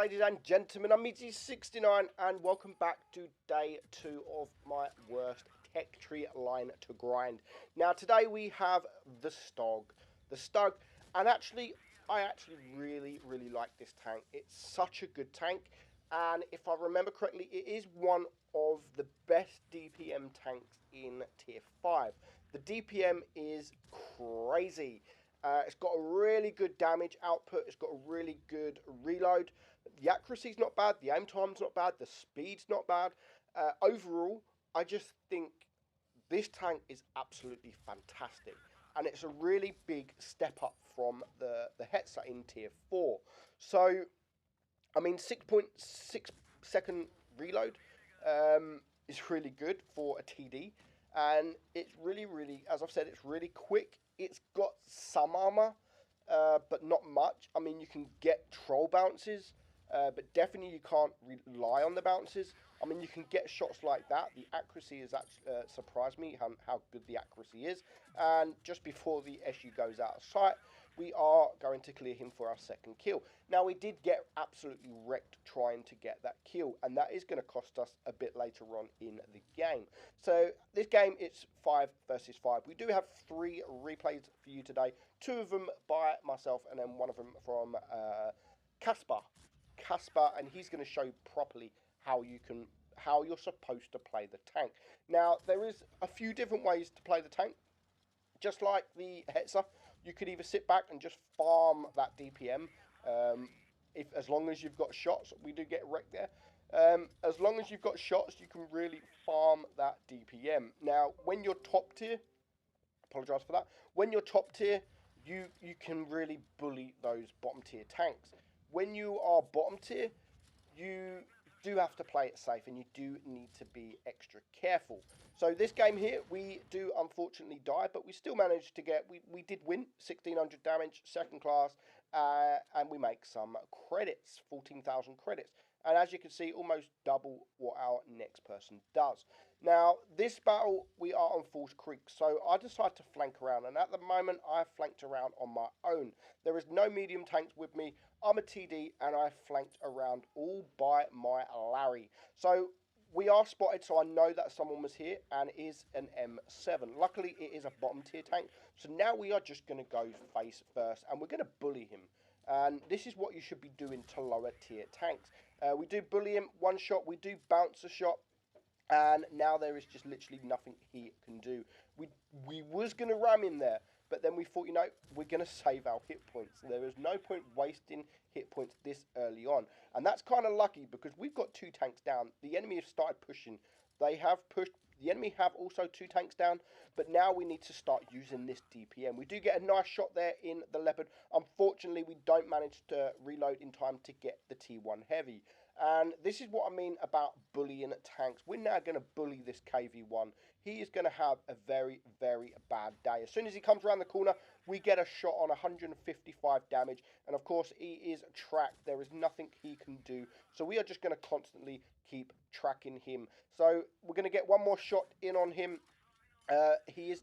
ladies and gentlemen, I'm Meadsy69 and welcome back to day 2 of my worst tech tree line to grind. Now today we have the Stug, and I really like this tank. It's such a good tank, and if I remember correctly, it is one of the best DPM tanks in tier 5. The DPM is crazy. It's got a really good damage output. It's got a really good reload. The accuracy's not bad. The aim time's not bad. The speed's not bad. Overall, I just think this tank is absolutely fantastic. And it's a really big step up from the Hetzer in tier 4. So, I mean, 6.6 second reload is really good for a TD. And it's really, as I've said, it's really quick. It's got some armor, but not much. I mean, you can get troll bounces, but definitely you can't rely on the bounces. I mean, you can get shots like that. The accuracy has actually surprised me how good the accuracy is. And just before the SU goes out of sight, we are going to clear him for our second kill. Now, we did get absolutely wrecked trying to get that kill, and that is going to cost us a bit later on in the game. So, this game, it's 5 versus 5. We do have 3 replays for you today. 2 of them by myself, and then 1 of them from Casper, and he's going to show you properly how you're supposed to play the tank. Now, there is a few different ways to play the tank. Just like the Hetzer, you could either sit back and just farm that DPM, as long as you've got shots. We do get wrecked there. As long as you've got shots, you can really farm that DPM. Now, when you're top tier, apologise for that, when you're top tier, you can really bully those bottom tier tanks. When you are bottom tier, you do have to play it safe, and you do need to be extra careful. So this game here, we do unfortunately die, but we still managed to get, we did win 1600 damage, second class, and we make some credits, 14,000 credits. And as you can see, almost double what our next person does. Now, this battle, we are on Falls Creek, so I decided to flank around, and at the moment, I've flanked around on my own. There is no medium tanks with me. I'm a TD, and I flanked around all by my Larry. So, we are spotted, so I know that someone was here, and it is an M7. Luckily, it is a bottom tier tank, so now we are just going to go face first, and we're going to bully him. And this is what you should be doing to lower tier tanks. We do bully him, one shot, we do bounce a shot, and now there is just literally nothing he can do. We was going to ram him there, but then we thought, you know, we're going to save our hit points. There is no point wasting hit points this early on. And that's kind of lucky because we've got 2 tanks down. The enemy have started pushing. They have pushed. The enemy have also 2 tanks down, but now we need to start using this DPM. We do get a nice shot there in the Leopard. Unfortunately, we don't manage to reload in time to get the T1 Heavy. And this is what I mean about bullying tanks. We're now going to bully this KV1. He is going to have a very bad day. As soon as he comes around the corner, we get a shot on 155 damage. And of course, he is tracked. There is nothing he can do. So we are just going to constantly keep tracking him. So we're going to get one more shot in on him. He's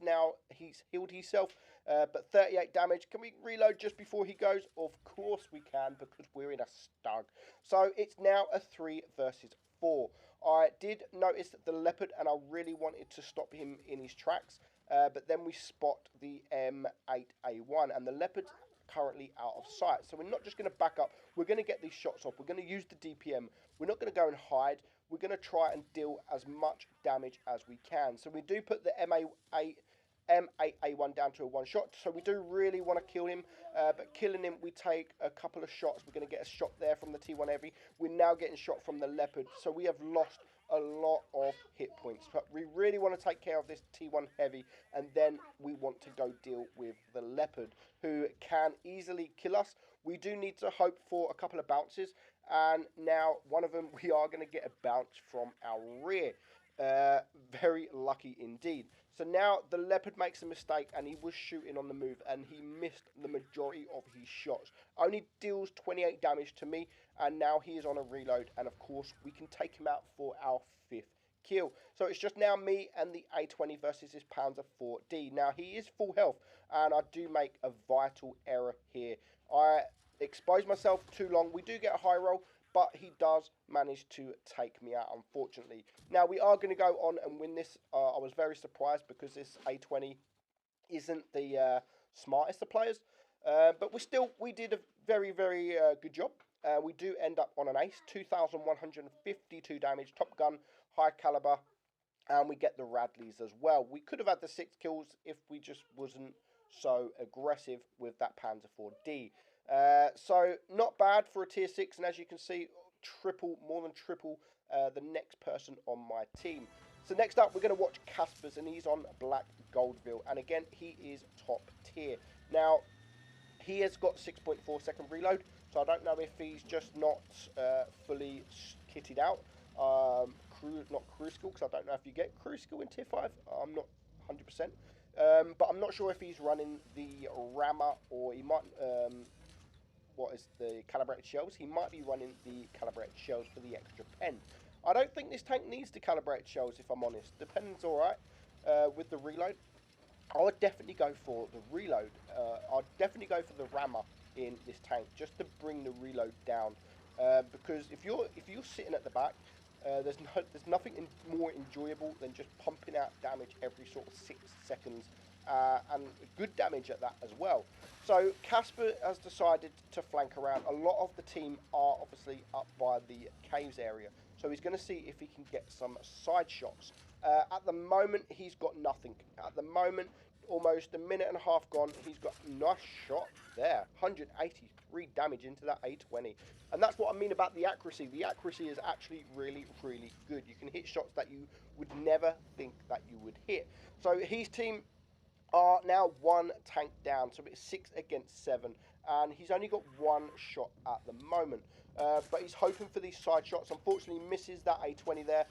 healed himself, but 38 damage. Can we reload just before he goes? Of course we can, because we're in a Stug. So it's now a 3 versus 4. I did notice the Leopard, and I really wanted to stop him in his tracks, but then we spot the M8A1, and the Leopard's currently out of sight. So we're not just going to back up. We're going to get these shots off. We're going to use the DPM. We're not going to go and hide. We're going to try and deal as much damage as we can. So we do put the M8A1 down to a 1 shot. So we do really want to kill him. But killing him, we take a couple of shots. We're going to get a shot there from the T1 Heavy. We're now getting shot from the Leopard. So we have lost a lot of hit points. But we really want to take care of this T1 Heavy. And then we want to go deal with the Leopard, who can easily kill us. We do need to hope for a couple of bounces. And now, one of them, we are going to get a bounce from our rear. Very lucky indeed. So now the Leopard makes a mistake, and he was shooting on the move, and he missed the majority of his shots. Only deals 28 damage to me, and now he is on a reload. And of course, we can take him out for our 5th kill. So it's just now me and the A20 versus this Panzer 4D. Now, he is full health, and I do make a vital error here. I exposed myself too long. We do get a high roll, but he does manage to take me out, unfortunately. Now, we are going to go on and win this. I was very surprised because this A20 isn't the smartest of players, but we did a very, very good job. We do end up on an ace, 2,152 damage, top gun, high caliber, and we get the Radleys as well. We could have had the 6 kills if we just wasn't so aggressive with that Panzer IV-D. So not bad for a tier 6, and as you can see, more than triple the next person on my team. So next up, we're going to watch Casper's, and he's on Black Goldville, and again, he is top tier. Now, he has got 6.4 second reload, so I don't know if he's just not fully kitted out. Not Crucible, because I don't know if you get Crucible in tier 5. I'm not 100%. But I'm not sure if he's running the Rammer, or he might, what is the calibrated shells? He might be running the calibrated shells for the extra pen. I don't think this tank needs the calibrated shells, if I'm honest. The pen's alright with the reload. I would definitely go for the reload. I'd definitely go for the Rammer in this tank, just to bring the reload down. Because if you're sitting at the back, there's nothing more enjoyable than just pumping out damage every sort of 6 seconds, and good damage at that as well. So Casper has decided to flank around. A lot of the team are obviously up by the caves area, so he's going to see if he can get some side shots. At the moment, he's got nothing. At the moment, almost a minute and a half gone, he's got a nice shot there. 183 damage into that A20. And that's what I mean about the accuracy. The accuracy is actually really, really good. You can hit shots that you would never think that you would hit. So his team are now 1 tank down, so it's 6 against 7, and he's only got 1 shot at the moment. But he's hoping for these side shots. Unfortunately, misses that A20 there.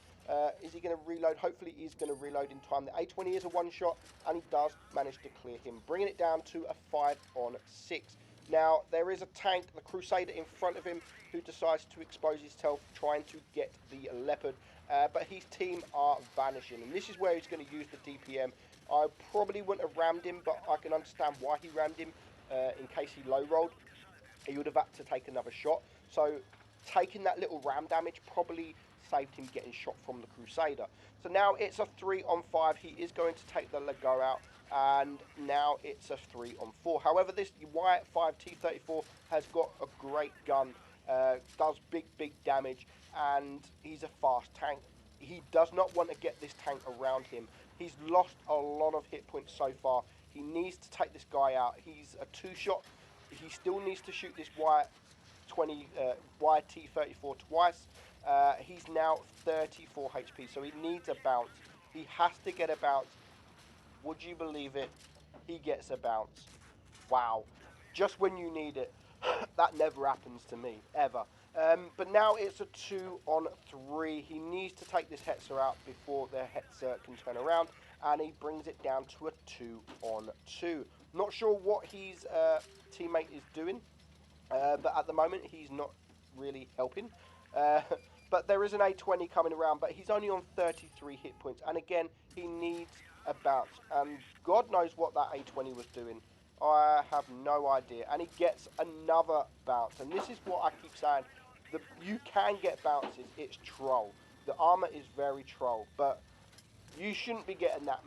Is he going to reload? Hopefully he's going to reload in time. The A20 is a 1 shot, and he does manage to clear him, bringing it down to a 5 on 6. Now, there is a tank, the Crusader, in front of him, who decides to expose himself, trying to get the Leopard. But his team are vanishing, and this is where he's going to use the DPM. I probably wouldn't have rammed him, but I can understand why he rammed him. In case he low-rolled, he would have had to take another shot. So taking that little ram damage probably saved him getting shot from the Crusader. So now it's a 3 on 5. He is going to take the Lego out, and now it's a 3 on 4. However, this Wyatt 5 T34 has got a great gun, does big damage, and he's a fast tank. He does not want to get this tank around him. He's lost a lot of hit points so far. He needs to take this guy out. He's a 2-shot. He still needs to shoot this YT34 twice. He's now 34 HP, so he needs a bounce. He has to get a bounce. Would you believe it? He gets a bounce. Wow. Just when you need it. That never happens to me, ever. But now it's a 2 on 3. He needs to take this Hetzer out before the Hetzer can turn around, and he brings it down to a 2 on 2. Not sure what his teammate is doing, but at the moment he's not really helping. But there is an A20 coming around, but he's only on 33 hit points, and again, he needs a bounce, and God knows what that A20 was doing. I have no idea. And he gets another bounce. And this is what I keep saying. You can get bounces. It's troll. The armor is very troll. But you shouldn't be getting that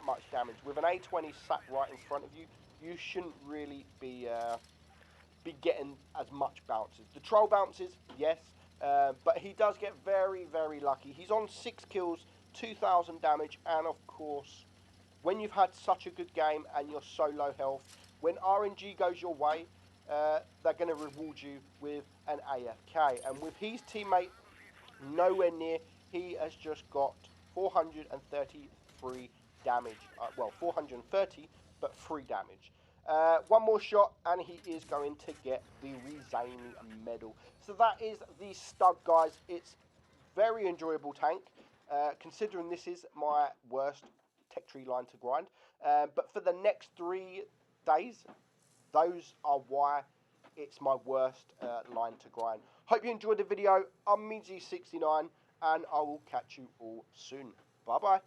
much damage. With an A20 sat right in front of you, you shouldn't really be getting as much bounces. The troll bounces, yes. But he does get very, very lucky. He's on 6 kills, 2,000 damage. And of course, when you've had such a good game and you're so low health, when RNG goes your way, they're going to reward you with an AFK. And with his teammate nowhere near, he has just got 433 damage. Well, 430, but 3 damage. One more shot, and he is going to get the Rezani medal. So that is the Stug, guys. It's very enjoyable tank, considering this is my worst tech tree line to grind, but for the next 3 days, those are why it's my worst line to grind. Hope you enjoyed the video. I'm Meadsy69, and I will catch you all soon. Bye bye.